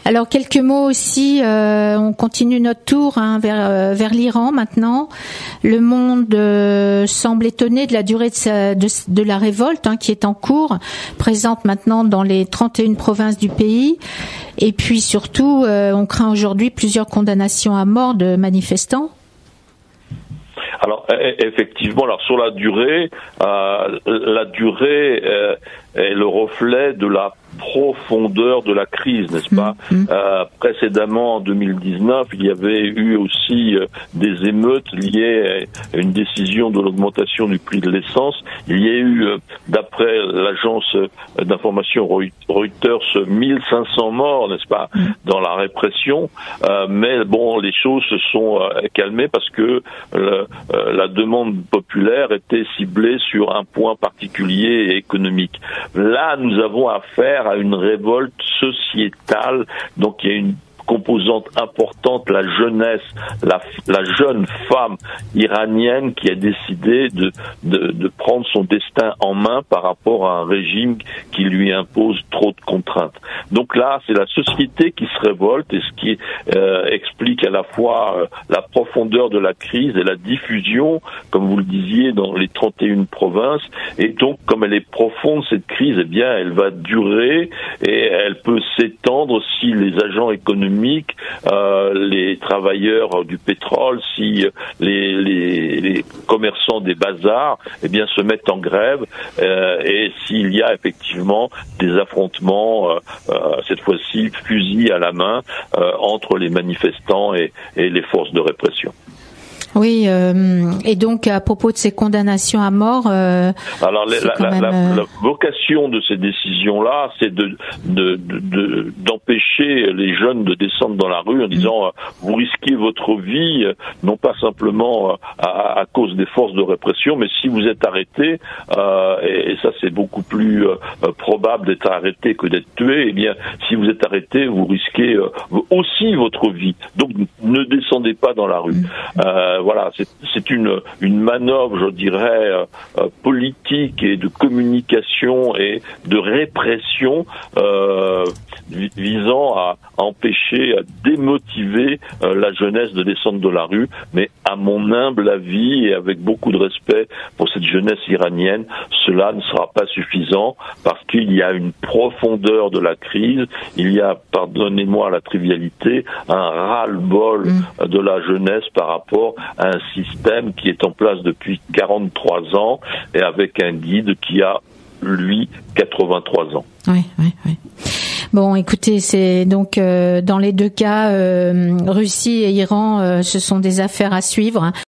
Alors quelques mots aussi, on continue notre tour vers l'Iran maintenant. Le monde semble étonné de la durée de la révolte qui est en cours, présente maintenant dans les 31 provinces du pays. Et puis surtout, on craint aujourd'hui plusieurs condamnations à mort de manifestants. Alors effectivement, alors sur la durée est le reflet de la profondeur de la crise, n'est-ce pas? Précédemment, en 2019, il y avait eu aussi des émeutes liées à une décision de l'augmentation du prix de l'essence. Il y a eu, d'après l'agence d'information Reuters, 1500 morts, n'est-ce pas, dans la répression. Mais bon, les choses se sont calmées parce que la demande populaire était ciblée sur un point particulier et économique. Là, nous avons affaire à une révolte sociétale, donc il y a une composante importante, la jeunesse, la jeune femme iranienne qui a décidé de prendre son destin en main par rapport à un régime qui lui impose trop de contraintes. Donc là, c'est la société qui se révolte, et ce qui explique à la fois la profondeur de la crise et la diffusion, comme vous le disiez, dans les 31 provinces. Et donc, comme elle est profonde, cette crise, eh bien, elle va durer et elle peut s'étendre si les agents économiques, les travailleurs du pétrole, si les commerçants des bazars, eh bien, se mettent en grève, et s'il y a effectivement des affrontements, cette fois-ci fusil à la main, entre les manifestants et les forces de répression. Oui, et donc à propos de ces condamnations à mort, alors la vocation de ces décisions-là, c'est d'empêcher les jeunes de descendre dans la rue en disant vous risquez votre vie, non pas simplement à cause des forces de répression, mais si vous êtes arrêté, et ça c'est beaucoup plus probable d'être arrêté que d'être tué, eh bien si vous êtes arrêté, vous risquez aussi votre vie. Donc ne descendez pas dans la rue. Voilà, c'est une manœuvre, je dirais, politique et de communication et de répression visant à empêcher, à démotiver la jeunesse de descendre de la rue. Mais à mon humble avis et avec beaucoup de respect pour cette jeunesse iranienne, cela ne sera pas suffisant parce qu'il y a une profondeur de la crise, il y a, pardonnez-moi la trivialité, un ras-le-bol de la jeunesse par rapport à un système qui est en place depuis 43 ans et avec un guide qui a, lui, 83 ans. Oui. Bon, écoutez, c'est donc dans les deux cas, Russie et Iran, ce sont des affaires à suivre.